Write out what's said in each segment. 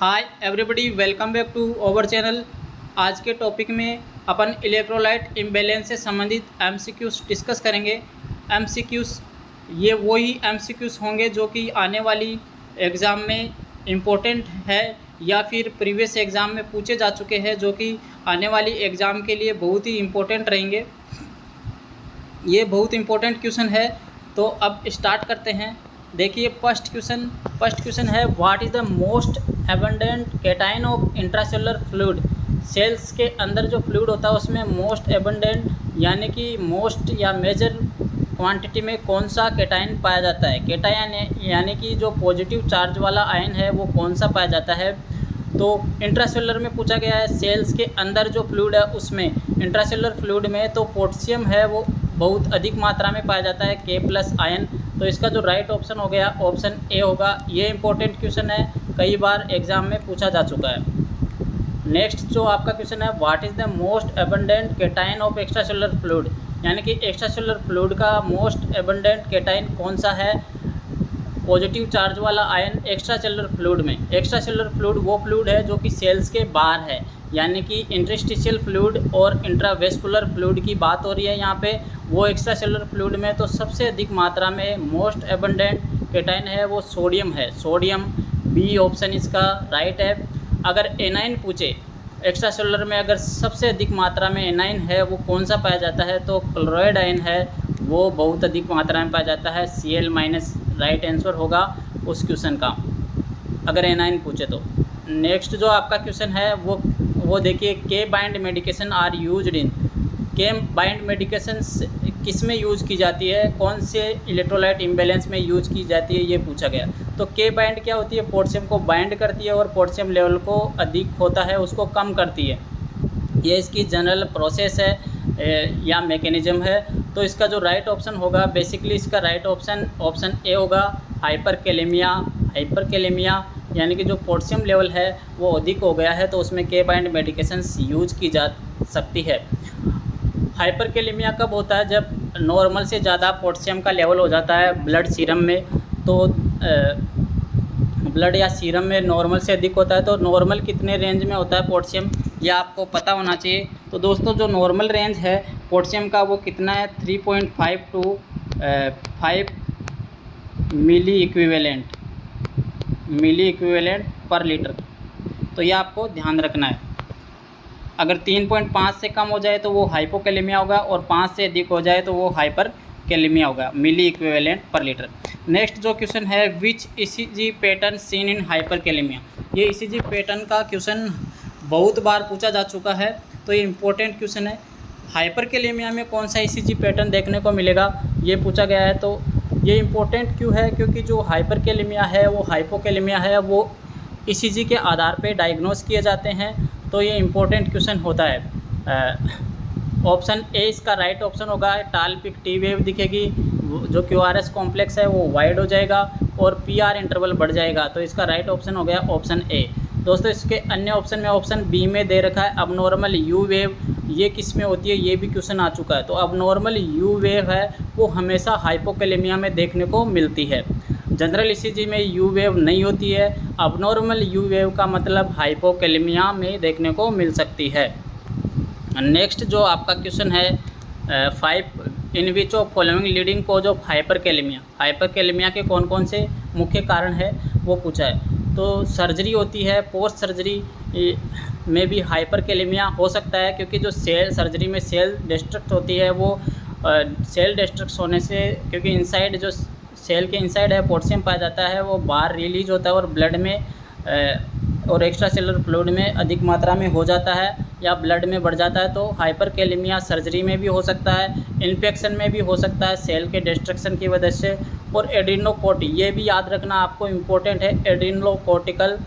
Hi everybody, welcome back to our channel. आज के topic में अपन इलेक्ट्रोलाइट इम्बैलेंस से संबंधित एमसीक्यूज डिस्कस करेंगे। एमसीक्यूज ये वही एमसीक्यूज होंगे जो कि आने वाली एग्ज़ाम में इम्पोर्टेंट है या फिर प्रीवियस एग्ज़ाम में पूछे जा चुके हैं, जो कि आने वाली एग्ज़ाम के लिए बहुत ही इम्पोर्टेंट रहेंगे। ये बहुत इम्पोर्टेंट क्वेश्चन है, तो अब स्टार्ट करते हैं। देखिए फर्स्ट क्वेश्चन है, what is the most abundant cation of intracellular fluid. Cells के अंदर जो फ्लूइड होता है उसमें मोस्ट एबंडेंट यानी कि मोस्ट या मेजर क्वांटिटी में कौन सा कैटायन पाया जाता है। कैटायन यानी कि जो पॉजिटिव चार्ज वाला आयन है वो कौन सा पाया जाता है। तो इंट्रासेलुलर में पूछा गया है, सेल्स के अंदर जो फ्लूइड है उसमें इंट्रासेलुलर फ्लूइड में तो पोटेशियम है वो बहुत अधिक मात्रा में पाया जाता है, K+ आयन। तो इसका जो राइट ऑप्शन हो गया ऑप्शन ए होगा। ये इंपॉर्टेंट क्वेश्चन है, कई बार एग्जाम में पूछा जा चुका है। नेक्स्ट जो आपका क्वेश्चन है, what is the most abundant cation of extracellular fluid, यानी कि एक्स्ट्रासेलुलर फ्लूइड का मोस्ट एबंडेंट कैटायन कौन सा है। पॉजिटिव चार्ज वाला आयन एक्स्ट्रासेलुलर फ्लूइड में। एक्स्ट्रासेलुलर फ्लूइड वो फ्लूइड है जो कि सेल्स के बाहर है, यानी कि इंटरस्टिशियल फ्लूइड और इंट्रावेस्कुलर फ्लूइड की बात हो रही है यहाँ पे। वो एक्स्ट्रासेलुलर फ्लूइड में तो सबसे अधिक मात्रा में मोस्ट एबंडेंट कैटायन है वो सोडियम है। सोडियम बी ऑप्शन इसका राइट है। अगर एनाइन पूछे एक्स्ट्रासेलुलर में, अगर सबसे अधिक मात्रा में एनाइन है वो कौन सा पाया जाता है, तो क्लोराइड आयन है वो बहुत अधिक मात्रा में पाया जाता है। Cl- राइट आंसर होगा उस क्वेश्चन का, अगर एनाइन पूछे तो। नेक्स्ट जो आपका क्वेश्चन है वो देखिए, K bind medication are used in. K bind medication किस में यूज़ की जाती है, कौन से इलेक्ट्रोलाइट इम्बैलेंस में यूज़ की जाती है, ये पूछा गया। तो के बाइंड क्या होती है, पोटेशियम को बाइंड करती है और पोटेशियम लेवल को अधिक होता है उसको कम करती है। ये इसकी जनरल प्रोसेस है या मैकेनिज्म है। तो इसका जो राइट ऑप्शन होगा, बेसिकली इसका राइट ऑप्शन ए होगा, हाइपरकेलेमिया यानी कि जो पोटेशियम लेवल है वो अधिक हो गया है तो उसमें के बाइंड मेडिकेशंस यूज की जा सकती है। हाइपरकेलेमिया कब होता है, जब नॉर्मल से ज़्यादा पोटेशियम का लेवल हो जाता है ब्लड सीरम में। तो ब्लड या सीरम में नॉर्मल से अधिक होता है। तो नॉर्मल कितने रेंज में होता है पोटेशियम, यह आपको पता होना चाहिए। तो दोस्तों जो नॉर्मल रेंज है पोटेशियम का वो कितना है, 3.5 to 5 milli equivalent per litre. तो ये आपको ध्यान रखना है। अगर 3.5 से कम हो जाए तो वो हाइपोकेलेमिया होगा और 5 से अधिक हो जाए तो वो हाइपरकेलेमिया होगा, milli equivalent per litre. Next जो क्वेश्चन है, which ECG pattern seen in hyperkalemia. ये ईसीजी पैटर्न का क्वेश्चन बहुत बार पूछा जा चुका है, तो ये इंपॉर्टेंट क्वेश्चन है। हाइपरकेलेमिया में कौन सा ईसीजी पैटर्न देखने को मिलेगा, ये पूछा गया है। तो ये इंपॉर्टेंट क्यों है, क्योंकि जो हाइपरकेलेमिया है वो हाइपोकेलेमिया है वो ईसीजी के आधार पे डायग्नोस किए जाते हैं। तो ये इंपॉर्टेंट क्वेश्चन होता है। ऑप्शन ए इसका राइट ऑप्शन होगा। टाल पिक टी वेव दिखेगी, जो QRS कॉम्प्लेक्स है वो वाइड हो जाएगा और PR इंटरवल बढ़ जाएगा। तो इसका राइट ऑप्शन हो गया ऑप्शन ए। दोस्तों इसके अन्य ऑप्शन में ऑप्शन बी में दे रखा है अबनॉर्मल यू वेव। ये किस में होती है, ये भी क्वेश्चन आ चुका है। तो अबनॉर्मल यू वेव है वो हमेशा हाइपोकेलेमिया में देखने को मिलती है। जनरल ईसीजी में यू वेव नहीं होती है। अबनॉर्मल यू वेव का मतलब हाइपोकेलेमिया में देखने को मिल सकती है। नेक्स्ट जो आपका क्वेश्चन है, 5 in which of following leading cause of hyperkalemia. Hyperkalemia के कौन कौन से मुख्य कारण है वो पूछा है। तो सर्जरी होती है, पोस्ट सर्जरी में भी हाइपरकेलेमिया हो सकता है, क्योंकि जो सर्जरी में सेल डिस्ट्रक्ट होती है वो सेल डिस्ट्रक्ट होने से, क्योंकि इनसाइड जो सेल के इनसाइड है पोटेशियम पाया जाता है वो बाहर रिलीज होता है और ब्लड में और एक्स्ट्रासेलुलर फ्लूइड में अधिक मात्रा में हो जाता है या ब्लड में बढ़ जाता है। तो हाइपरकेलेमिया सर्जरी में भी हो सकता है, इन्फेक्शन में भी हो सकता है सेल के डिस्ट्रक्शन की वजह से। और एड्रीनोकोर्टी, ये भी याद रखना आपको इम्पोर्टेंट है, एड्रीनोकोर्टिकल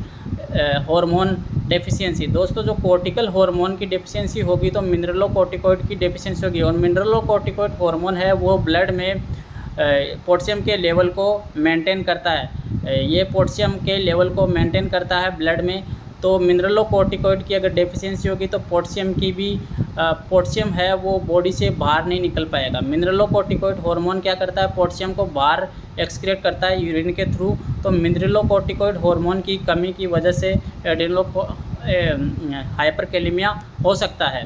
हार्मोन डेफिशिएंसी। दोस्तों जो कोर्टिकल हार्मोन की डेफिशिएंसी होगी तो मिनरलोकोर्टिकॉइड की डेफिशिएंसी होगी। और मिनरलोकोर्टिकॉइड हार्मोन है वो ब्लड में पोटेशियम के लेवल को मेंटेन करता है। ये पोटेशियम के लेवल को मेंटेन करता है ब्लड में। तो मिनरलोकोर्टिकॉइड की अगर डेफिशिएंसी होगी तो पोटेशियम है वो बॉडी से बाहर नहीं निकल पाएगा। मिनरलोकोर्टिकॉइड हार्मोन क्या करता है, पोटेशियम को बाहर एक्सक्रीट करता है यूरिन के थ्रू। तो मिनरलोकोर्टिकोइड हार्मोन की कमी की वजह से हाइपरकैलेमिया हो सकता है।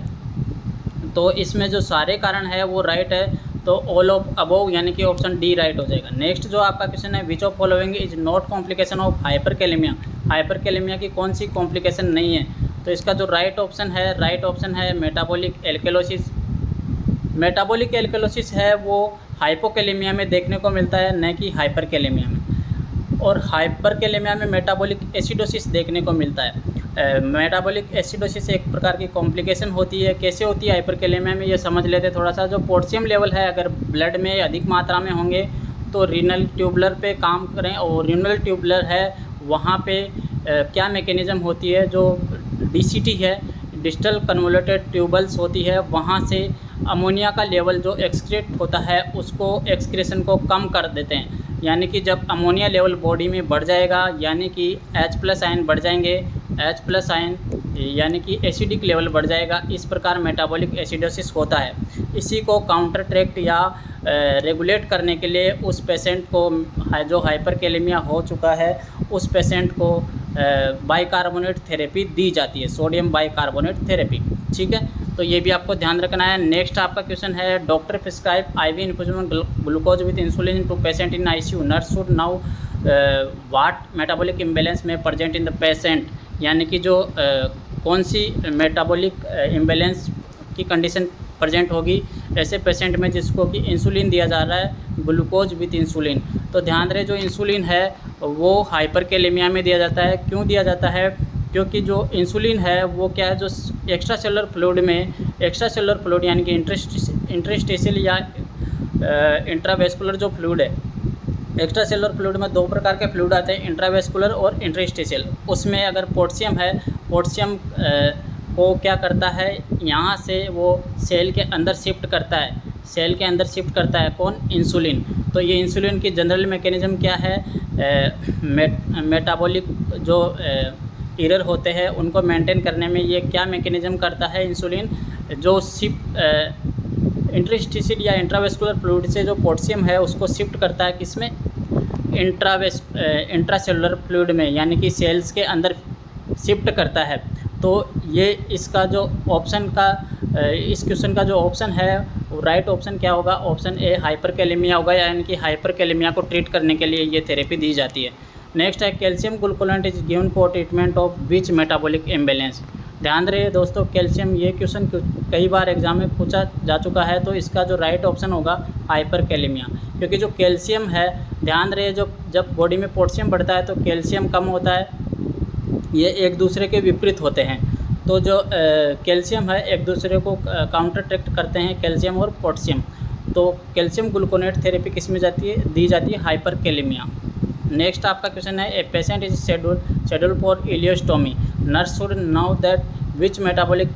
तो इसमें जो सारे कारण है वो राइट है, तो ऑल ऑफ अबव यानी कि ऑप्शन डी राइट हो जाएगा। नेक्स्ट जो आपका क्वेश्चन है, विच of following is not complication of hyperkalaemia. Hyperkalaemia की कौन सी कॉम्प्लिकेशन नहीं है? तो इसका जो राइट ऑप्शन है मेटाबॉलिक एल्केलोसिस। मेटाबॉलिक एल्केलोसिस है वो हाइपोकैलेमिया में देखने को मिलता है, न कि हाइपरकैलेमिया में। और हाइपरकैलेमिया में मेटाबॉलिक एसिडोसिस देखने को मिलता है। मेटाबॉलिक एसिडोसिस एक प्रकार की कॉम्प्लिकेशन होती है। कैसे होती है हाइपरकैलेमिया में, ये समझ लेते हैं थोड़ा सा। जो पोटेशियम लेवल है अगर ब्लड में अधिक मात्रा में होंगे तो रीनल ट्यूबुलर पे काम करें, और रीनल ट्यूबुलर है वहाँ पे क्या मैकेनिज़्म होती है, जो डीसीटी है, डिस्टल कन्वोल्यूटेड ट्यूबल्स होती है, वहाँ से अमोनिया का लेवल जो एक्सक्रीट होता है उसको एक्सक्रेशन को कम कर देते हैं। यानी कि जब अमोनिया लेवल बॉडी में बढ़ जाएगा यानी कि H+ आयन बढ़ जाएंगे, H+ आयन यानी कि एसिडिक लेवल बढ़ जाएगा। इस प्रकार मेटाबॉलिक एसिडोसिस होता है। इसी को काउंटर ट्रैक्ट या रेगुलेट करने के लिए उस पेशेंट को जो हाइपरकैलेमिया हो चुका है उस पेशेंट को बाइकार्बोनेट थेरेपी दी जाती है, सोडियम बाइकार्बोनेट थेरेपी। ठीक है, तो ये भी आपको ध्यान रखना है। नेक्स्ट आपका क्वेश्चन है, doctor prescribe IV infusion glucose with insulin to patient in ICU। Nurse should now what metabolic imbalance may present in the patient. यानी कि जो कौन सी मेटाबॉलिक इम्बेलेंस की कंडीशन प्रेजेंट होगी ऐसे पेशेंट में जिसको कि इंसुलिन दिया जा रहा है, ग्लूकोज विद इंसुलिन। तो ध्यान रहे जो इंसुलिन है वो हाइपरकैलेमिया में दिया जाता है। क्यों दिया जाता है? क्योंकि जो इंसुलिन है वो क्या है, जो एक्स्ट्रा सेलुलर फ्लूइड में, एक्स्ट्रा सेलुलर फ्लूइड यानी कि इंटरस्टिशियल या इंट्रावेस्कुलर जो फ्लूइड है, एक्स्ट्रा सेलुलर फ्लूइड में दो प्रकार के फ्लूइड आते हैं, इंट्रावेस्कुलर और इंटरस्टिशियल। उसमें अगर पोटेशियम है, पोटेशियम को क्या करता है, यहाँ से वो सेल के अंदर शिफ्ट करता है, सेल के अंदर शिफ्ट करता है कौन? इंसुलिन। तो ये इंसुलिन की जनरल मैकेनिज़्म क्या है, मेटाबॉलिक जो एरर होते हैं उनको मेंटेन करने में ये क्या मैकेनिज़्म करता है इंसुलिन, जो शिफ्ट इंटरस्टिशियल या इंट्रावेस्कुलर फ्लूइड से जो पोटेशियम है उसको शिफ्ट करता है किसमें? इंट्रासेलुलर फ्लूइड में, यानी कि सेल्स के अंदर शिफ्ट करता है। तो ये इसका जो ऑप्शन का इस क्वेश्चन का जो ऑप्शन है वो राइट ऑप्शन क्या होगा? ऑप्शन ए हाइपरकैलेमिया होगा, यानी कि हाइपरकैलेमिया को ट्रीट करने के लिए ये थेरेपी दी जाती है। नेक्स्ट है, calcium gluconate is given for treatment of which metabolic imbalance. ध्यान रहे दोस्तों, कैल्शियम, ये क्वेश्चन कई बार एग्जाम में पूछा जा चुका है। तो इसका जो राइट ऑप्शन होगा हाइपरकैलेमिया, क्योंकि जो कैल्शियम है, ध्यान रहे जब बॉडी में पोटेशियम बढ़ता है तो कैल्शियम कम होता है, ये एक दूसरे के विपरीत होते हैं। तो जो कैल्शियम है एक दूसरे को काउंटर ट्रैक्ट करते हैं, कैल्शियम और पोटेशियम। तो कैल्शियम ग्लूकोनेट थेरेपी किस में दी जाती है? हाइपरकैलेमिया। नेक्स्ट आपका क्वेश्चन है, a patient is schedule for ileostomy. Nurse should know that which metabolic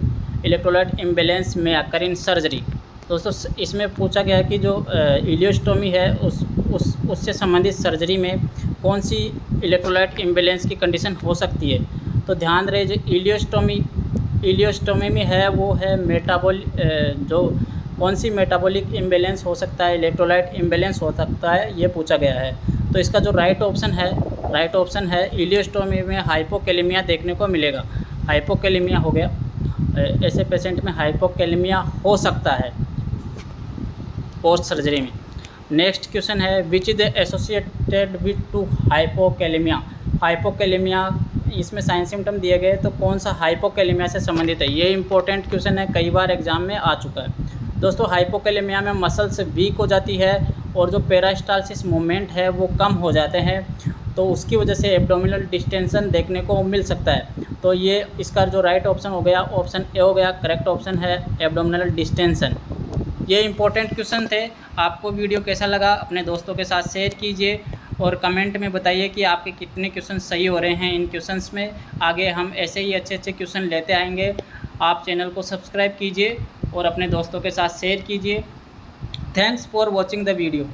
electrolyte imbalance में अकर इन सर्जरी। दोस्तों इसमें पूछा गया है कि जो इलियोस्टोमी है उससे संबंधित सर्जरी में कौन सी इलेक्ट्रोलाइट इम्बैलेंस की कंडीशन हो सकती है। तो ध्यान रहे जो इलियोस्टोमी में है वो है जो कौन सी मेटाबॉलिक इम्बैलेंस हो सकता है, इलेक्ट्रोलाइट इम्बैलेंस हो सकता है, ये पूछा गया है। तो इसका जो राइट ऑप्शन है इलियोस्टोमी में हाइपोकैलेमिया देखने को मिलेगा। हाइपोकैलेमिया हो गया, ऐसे पेशेंट में हाइपोकैलेमिया हो सकता है पोस्ट सर्जरी में। नेक्स्ट क्वेश्चन है, which is associated with two hypokalemia. Hypokalemia इसमें साइन सिम्टम दिए गए, तो कौन सा हाइपोकैलेमिया से संबंधित है? ये इंपॉर्टेंट क्वेश्चन है, कई बार एग्जाम में आ चुका है। दोस्तों हाइपोकैलेमिया में मसल्स वीक हो जाती है और जो पेरास्टालसिस मूवमेंट है वो कम हो जाते हैं, तो उसकी वजह से एब्डोमिनल डिस्टेंशन देखने को मिल सकता है। तो ये इसका जो राइट ऑप्शन हो गया, ऑप्शन ए हो गया, करेक्ट ऑप्शन है एब्डोमिनल डिस्टेंशन। ये इंपॉर्टेंट क्वेश्चन थे। आपको वीडियो कैसा लगा अपने दोस्तों के साथ शेयर कीजिए और कमेंट में बताइए कि आपके कितने क्वेश्चन सही हो रहे हैं इन क्वेश्चंस में। आगे हम ऐसे ही अच्छे अच्छे क्वेश्चन लेते आएंगे। आप चैनल को सब्सक्राइब कीजिए और अपने दोस्तों के साथ शेयर कीजिए। Thanks for watching the video.